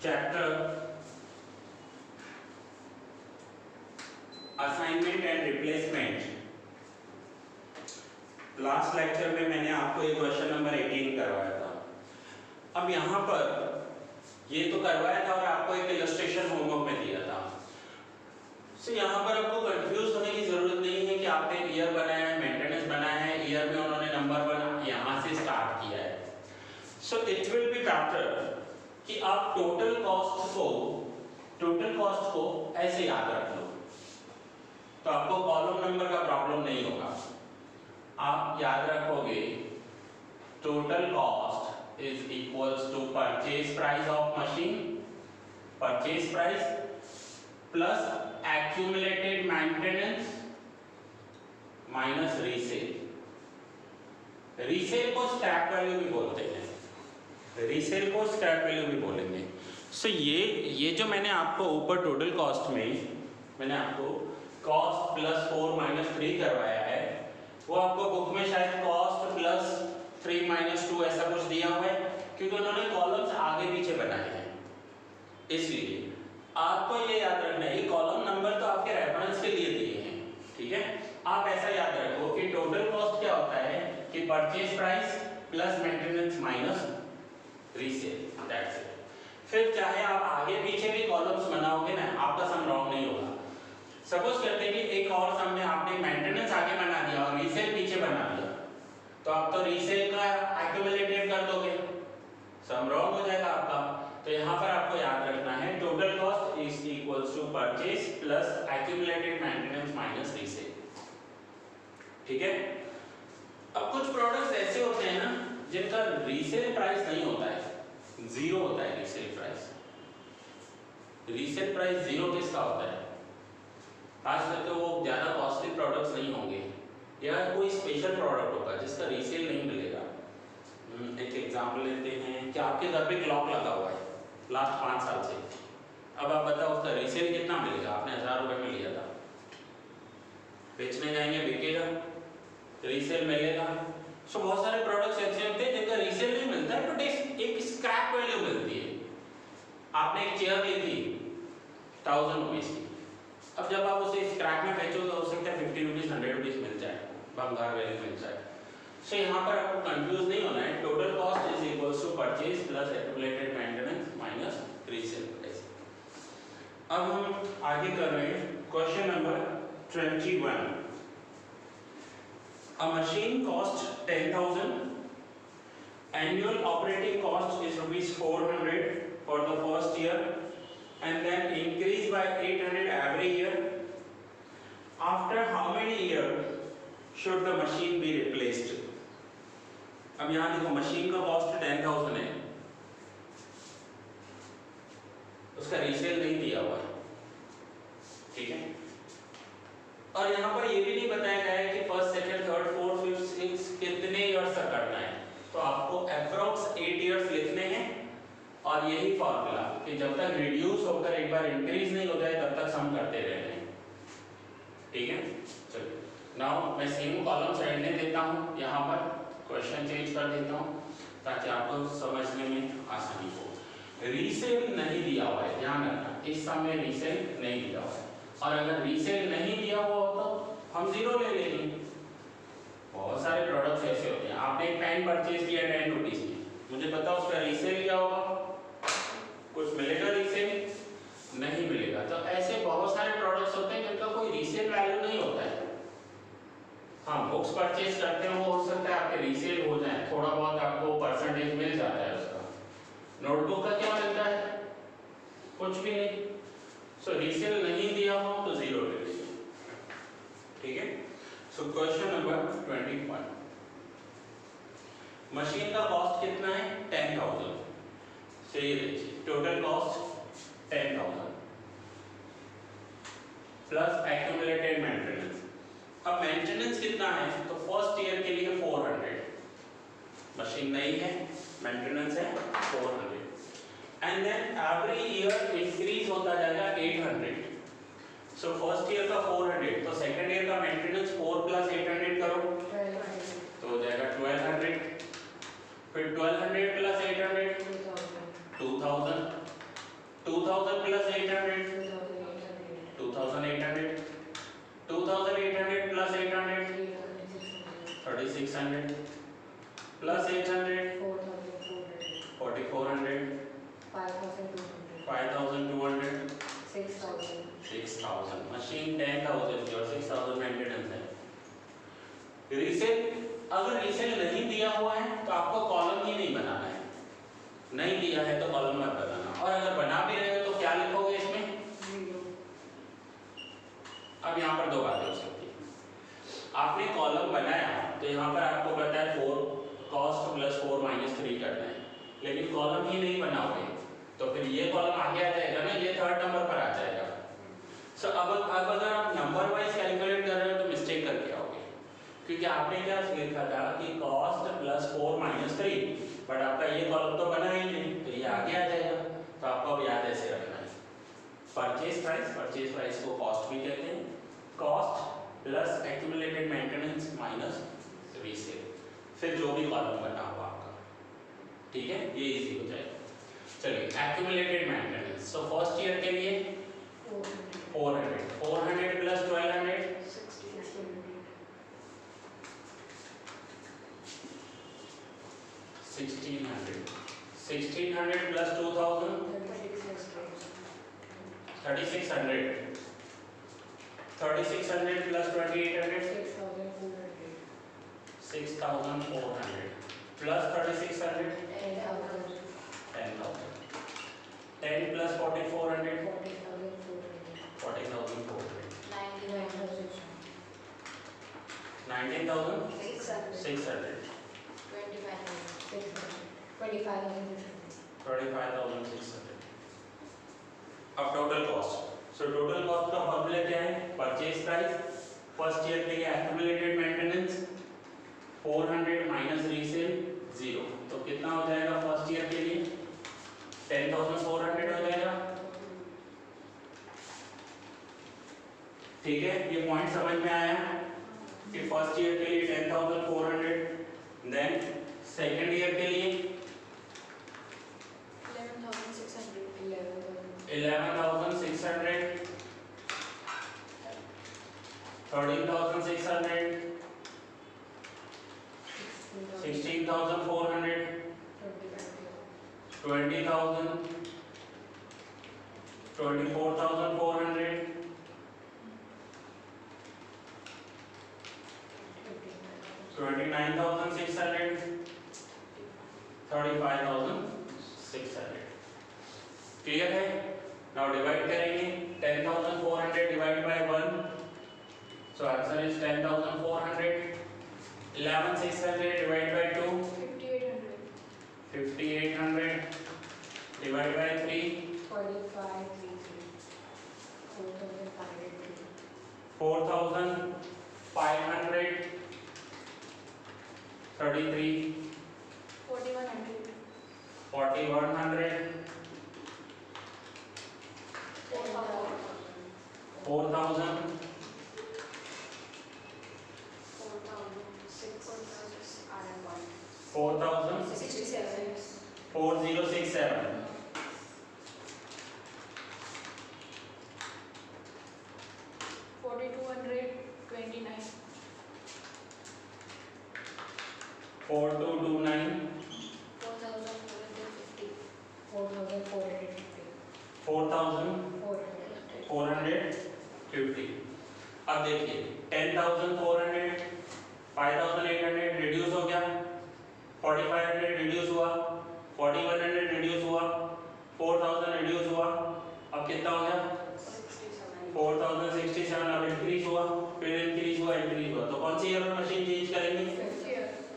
Chapter assignment and replacement. Last lecture में मैंने आपको एक क्वेश्चन नंबर 18 करवाया था। अब यहाँ पर ये तो करवाया था और आपको एक इलस्ट्रेशन होमवर्क में दिया था। सो यहाँ पर आपको कंफ्यूज होने की जरूरत नहीं है कि आपने ईयर बनाया है, मेंटेनेंस बनाया है, ईयर में उन्होंने नंबर वन यहाँ से स्टार्ट किया है। So it will be better कि आप टोटल कॉस्ट को ऐसे याद रख लो, तो आपको कॉलम नंबर का प्रॉब्लम नहीं होगा। आप याद रखोगे total cost is equals to purchase price of machine, purchase price plus accumulated maintenance minus resale. Resale को स्क्रैप वैल्यू भी बोलते हैं, रीसेल को स्क्रैप वैल्यू भी बोलेंगे। सो ये जो मैंने आपको ऊपर टोटल कॉस्ट में मैंने आपको कॉस्ट प्लस 4 माइनस 3 करवाया है, वो आपको बुक में शायद कॉस्ट प्लस 3 माइनस 2 ऐसा कुछ दिया हुआ है, क्योंकि उन्होंने कॉलम्स आगे पीछे बनाए हैं। इसलिए आपको ये याद रखना है, कॉलम नंबर तो आपके रेफरेंस के लिए दिए हैं, ठीक है। आप ऐसा याद रखो कि टोटल कॉस्ट क्या होता है कि purchase price plus maintenance minus resale, that's it. फिर चाहे आप आगे पीछे भी कॉलम्स बनाओगे ना, आपका सम रॉन्ग नहीं होगा। सपोज करते हैं कि एक और सम में आपने मेंटेनेंस आगे बना दिया और रीसेल पीछे बना दिया, तो आप तो रीसेल का एक्यूमुलेटेड कर दोगे, सम रॉन्ग हो जाएगा आपका। तो यहाँ पर आपको याद रखना है total cost is equals to purchase plus accumulated maintenance minus resale, ठीक है। अब कुछ प्रोडक्ट्स ऐसे होते हैं ना जिनका रीसेल प्राइस नहीं होता है, जीरो होता है resale price. Resale price zero किसका होता है? खास करके वो ज़्यादा कॉस्टली प्रोडक्ट्स नहीं होंगे या कोई स्पेशल प्रोडक्ट होगा जिसका रीसेल नहीं मिलेगा। एक एग्जांपल लेते हैं कि आपके घर पे क्लॉक लगा हुआ है लास्ट 5 साल से। अब आप बताओ उसका रीसेल कितना मिलेगा? आपने 1000 रुपये में लिया था, बेचने जाएंगे बिकेगा, रीसेल मिलेगा। सो बहुत सारे प्रोडक्ट्स ऐसे होते हैं जिनका रीसेल नहीं मिलता है, बट एक स्क्रैप वैल्यू मिलती है। आपने एक चेयर ली थी 1000 रुपीज़ की, अब जब आप उसे स्क्रैप में बेचो तो हो सकता है 50 रुपीज़ 100 रुपीज़ मिल जाए, भंगार वैल्यू मिल जाए। सो यहाँ पर आपको कंफ्यूज नहीं होना है, total cost is equals to purchase plus accumulated maintenance minus resale price. अब हम आगे कर रहे हैं question number 21। A machine costs 10,000. Annual operating cost is rupees 400 for the first year, and then increase by 800 every year. After how many years should the machine be replaced? अब यहाँ देखो machine का कॉस्ट 10,000 है, उसका resale नहीं दिया हुआ है, ठीक है। और यहाँ पर ये भी नहीं बताया गया है कि first, second, third, fourth, fifth, sixth कितने ईयर्स तक करना है। तो आपको अप्रॉक्स 8 ईयर्स लिखने हैं और यही फॉर्मूला कि जब तक रिड्यूस होकर एक बार इंक्रीज नहीं हो जाए तब तक सम करते रहना है, ठीक है। चलिए नाउ मैं सेम कॉलम्स रहने देता हूँ, यहाँ पर क्वेश्चन चेंज कर देता हूँ ताकि आपको समझने में आसानी हो। रीसेल नहीं दिया हुआ है, ध्यान रखना, इस समय रीसेल नहीं दिया हुआ है, और अगर रीसेल नहीं दिया हुआ हो तो हम जीरो ले लेंगे। बहुत सारे प्रोडक्ट्स ऐसे होते हैं, आपने एक पेन परचेज किया 10 रुपीज़ की, मुझे पता उसका रीसेल क्या होगा, कुछ मिलेगा रीसेल? नहीं मिलेगा। तो ऐसे बहुत सारे प्रोडक्ट्स होते हैं जिनका कोई रीसेल वैल्यू नहीं होता है। हाँ, बुक्स परचेज करते हैं, वो हो सकता है आपके रीसेल हो जाए, थोड़ा बहुत आपको परसेंटेज मिल जाता है उसका। नोटबुक का क्या मिलता है? कुछ भी नहीं। सो रीसेल नहीं दिया हो तो जीरो ले लीजिए, ठीक है। सो क्वेश्चन नंबर 21, मशीन का कॉस्ट कितना है? 10,000। सही देखिए, total cost 10,000 plus accumulated maintenance. अब मेंटेनेंस कितना है? तो फर्स्ट ईयर के लिए 400, मशीन नहीं है, मेंटेनेंस है 400, and then every year increase होता जाएगा 800। सो फर्स्ट ईयर का 400, तो सेकंड ईयर का मेंटेनेंस 4 प्लस 800 करो तो हो जाएगा 1200, फिर 1200 प्लस 800 2000, 600 प्लस 800 4400 5200 6000 मशीन 10000 की और 6000 मेंटेनेंस है। रीसेल अगर रीसेल नहीं दिया हुआ है तो आपको कॉलम ही नहीं बनाना है, नहीं दिया है तो कॉलम मत बनाना, और अगर बना भी रहे हो तो क्या लिखोगे इसमें? अब यहाँ पर दो बातें हो सकती है, आपने कॉलम बनाया तो यहाँ पर आपको पता है 4 कॉस्ट प्लस 4 माइनस 3 करना है, लेकिन कॉलम ही नहीं बनाओगे तो फिर ये कॉलम आगे आ जाएगा ना, ये थर्ड नंबर पर आ जाएगा। सो अब अगर आप नंबर वाइज कैलकुलेट कर रहे हो तो मिस्टेक करके आओगे, क्योंकि आपने क्या लिखा था कि कॉस्ट प्लस 4 माइनस 3, बट आपका ये कॉलम तो बना ही नहीं तो ये आगे आ जाएगा। तो आपको अब याद ऐसे रखना है, परचेज प्राइस को कॉस्ट भी कहते हैं, cost plus accumulated maintenance minus resale, फिर जो भी कॉलम बना हुआ आपका, ठीक है, ये इजी हो जाएगा। चलिए एक्यूमुलेटेड मेंटेनेंस, सो फर्स्ट ईयर के लिए 400 plus 1200 1600 plus 2000 3600 plus 2800 6400 plus 3600 10000 10 plus 4400 40400 19600 25600। अब total cost, so total cost का फॉर्मूला क्या है? परचेज प्राइस फर्स्ट ईयर के लिए एक्यूमुलेटेड मेंटेनेंस 400 माइनस रीसेल 0, तो कितना हो जाएगा फर्स्ट ईयर के लिए? 10400 हो जाएगा। ठीक है, ये पॉइंट समझ में आया कि फर्स्ट ईयर के लिए 10400, देन सेकंड ईयर के लिए 11600 13600 16400 20000 24400 29600 35600। क्लियर है? नाउ डिवाइड करेंगे 10400 divide by 1, so answer is 10400। 11600 divide by 2 5800 divide by 3 4500 33 4100 4000 4067 4229 4229 4450। अब देखिए 10400 5800 रिड्यूस हो गया, 4500 रिड्यूस हुआ, 4100 रिड्यूस हुआ, 4000 रिड्यूस हुआ, अब कितना हो गया 4067। अब इंक्रीज हुआ, फिर इंक्रीज हुआ, तो कौन सी ईयर में मशीन चेंज करेंगे?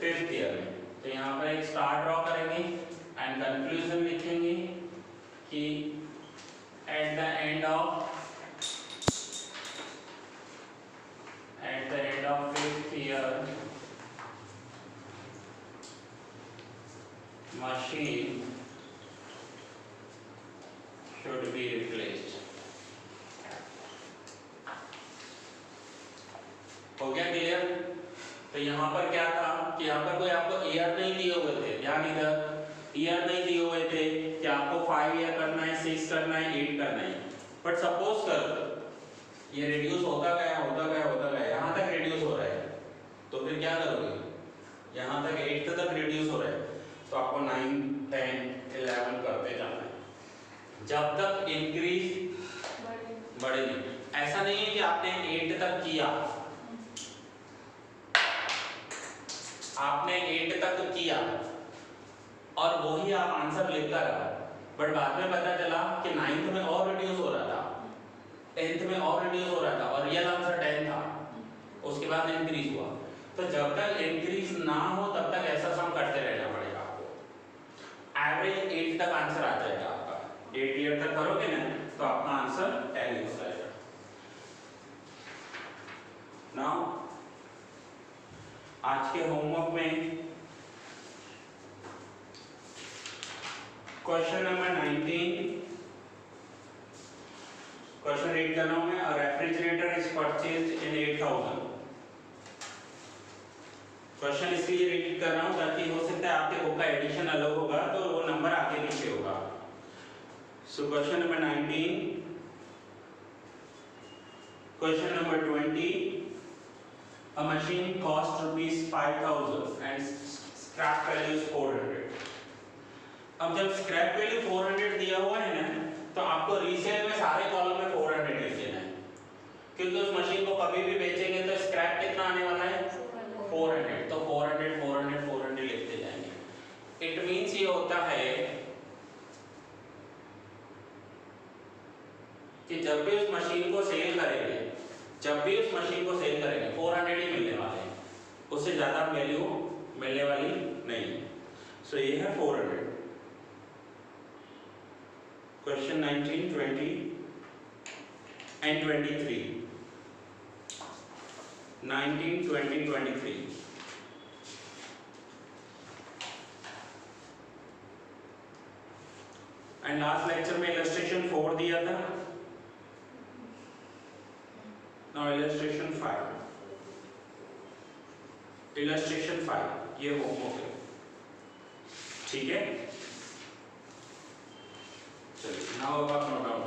5th ईयर में। तो यहाँ पर एक स्टार ड्रॉ करेंगे एंड कंक्लूजन लिखेंगे कि at the end of 5th year machine should be replaced। हो गया क्लियर? तो यहाँ पर क्या था कि यहाँ पर कोई आपको ईयर नहीं दिए हुए थे, ध्यान इधर ईयर नहीं दिए हुए थे कि आपको 5 ईयर करना है, 6 करना है, 8 करना है, बट सपोज कर ये रिड्यूस होता गया यहाँ तक रिड्यूस हो रहा है, तो फिर क्या करोगे? यहाँ तक 8 तक रिड्यूस हो रहा है, तो आपको 9, 10, 11 करते जाना है जब तक इंक्रीज बढ़े नहीं। ऐसा नहीं है कि आपने 8 तक किया, आपने 8 तक किया और वही आप आंसर लिखता रहा, बट बाद में पता चला कि 9th में और रिड्यूस हो रहा था, 10th में और रिड्यूस हो रहा था और रियल आंसर 10 था, उसके बाद इंक्रीज हुआ। तो जब तक इंक्रीज ना हो तब तक ऐसा सम करते रहना पड़ेगा आपको। एवरेज 8 तक आंसर आ जाएगा आपका, 8 ईयर तक करोगे ना तो आपका आंसर 10 हो जाएगा। नाउ आज के होमवर्क में क्वेश्चन नंबर 19 क्वेश्चन रीड कर रहा हूं मैं। Refrigerator is purchased in 8000। Question इसलिए रीड कर रहा हूं ताकि हो सकता है आपके बुक का एडिशन अलग होगा तो वो नंबर आगे पीछे होगा। So question number 19, question number 20, a machine cost rupees 5000 and scrap value is 400। अब जब स्क्रैप वैल्यू 400 दिया हुआ है ना तो आपको रीसेल में सारे कॉलम में 400 लिख देना है, क्योंकि उस मशीन को कभी भी बेचेंगे तो स्क्रैप कितना आने वाला है 400, तो 400 400 400 लिखते जाएंगे। इट मींस ये होता है कि जब भी उस मशीन को सेल करेंगे 400 ही मिलने वाले हैं, उससे ज्यादा वैल्यू मिलने वाली नहीं है। सो ये है 400। Question 19, 20 and 23, 19, 20, 23। And last lecture में इलस्ट्रेशन 4 दिया था। नाउ इलस्ट्रेशन 5, इलस्ट्रेशन 5 ये होमवर्क है, ठीक है। चलिए नाउ अब आप नोट डाउन